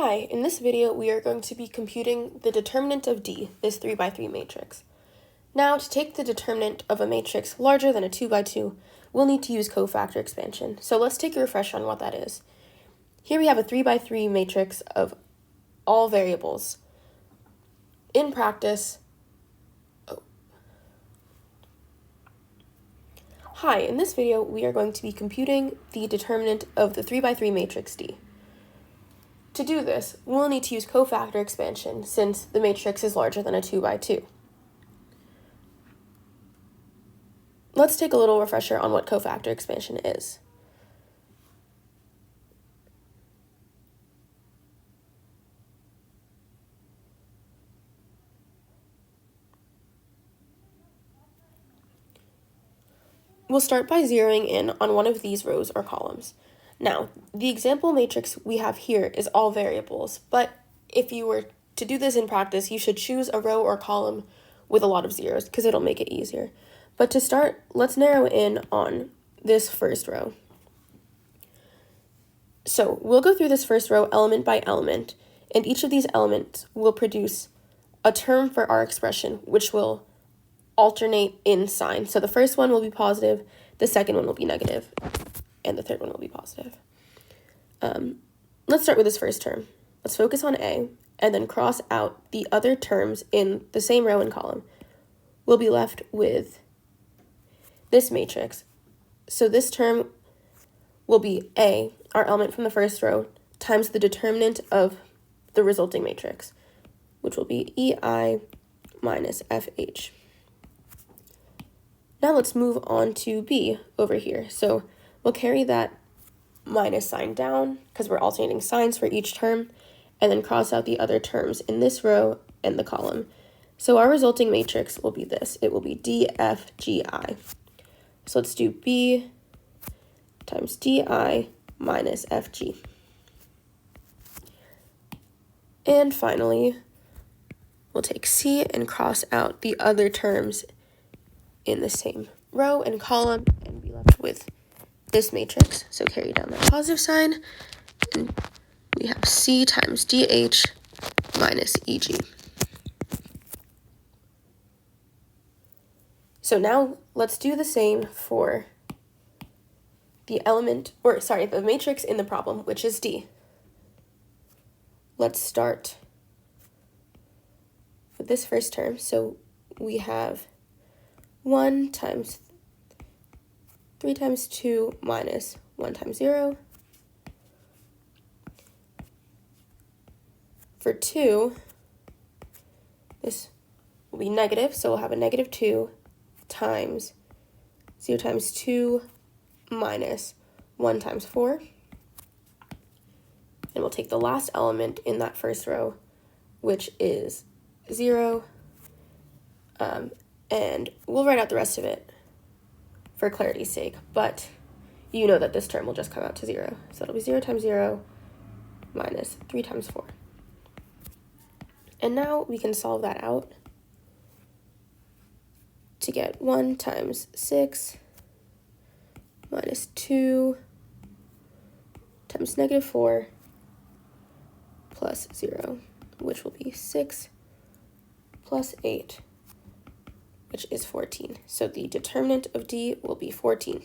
Hi, in this video we are going to be computing the determinant of D, this 3x3 matrix. Now, to take the determinant of a matrix larger than a 2x2, we'll need to use cofactor expansion. So let's take a refresher on what that is. Here we have a 3x3 matrix of all variables. In practice, Hi, in this video we are going to be computing the determinant of the 3x3 matrix D. To do this, we'll need to use cofactor expansion since the matrix is larger than a 2x2. Let's take a little refresher on what cofactor expansion is. We'll start by zeroing in on one of these rows or columns. Now, the example matrix we have here is all variables, but if you were to do this in practice, you should choose a row or column with a lot of zeros because it'll make it easier. But to start, let's narrow in on this first row. So we'll go through this first row element by element, and each of these elements will produce a term for our expression, which will alternate in sign. So the first one will be positive, the second one will be negative, and the third one will be positive. Let's start with this first term. Let's focus on A, and then cross out the other terms in the same row and column. We'll be left with this matrix. So this term will be A, our element from the first row, times the determinant of the resulting matrix, which will be EI minus FH. Now let's move on to B over here. So we'll carry that minus sign down because we're alternating signs for each term, and then cross out the other terms in this row and the column. So our resulting matrix will be this. It will be DFGI. So let's do B times DI minus FG. And finally, we'll take C and cross out the other terms in the same row and column and be left with this matrix. So carry down that positive sign, and we have C times DH minus EG. So now let's do the same for the the matrix in the problem, which is D. Let's start with this first term. So we have 1 times 3 times 2 minus 1 times 0. For 2, this will be negative, so we'll have a negative 2 times 0 times 2 minus 1 times 4. And we'll take the last element in that first row, which is 0, and we'll write out the rest of it for clarity's sake, but you know that this term will just come out to 0. So it'll be 0 times 0 minus 3 times 4. And now we can solve that out to get 1 times 6 minus 2 times negative 4 plus 0, which will be 6 plus 8, which is 14. So the determinant of D will be 14.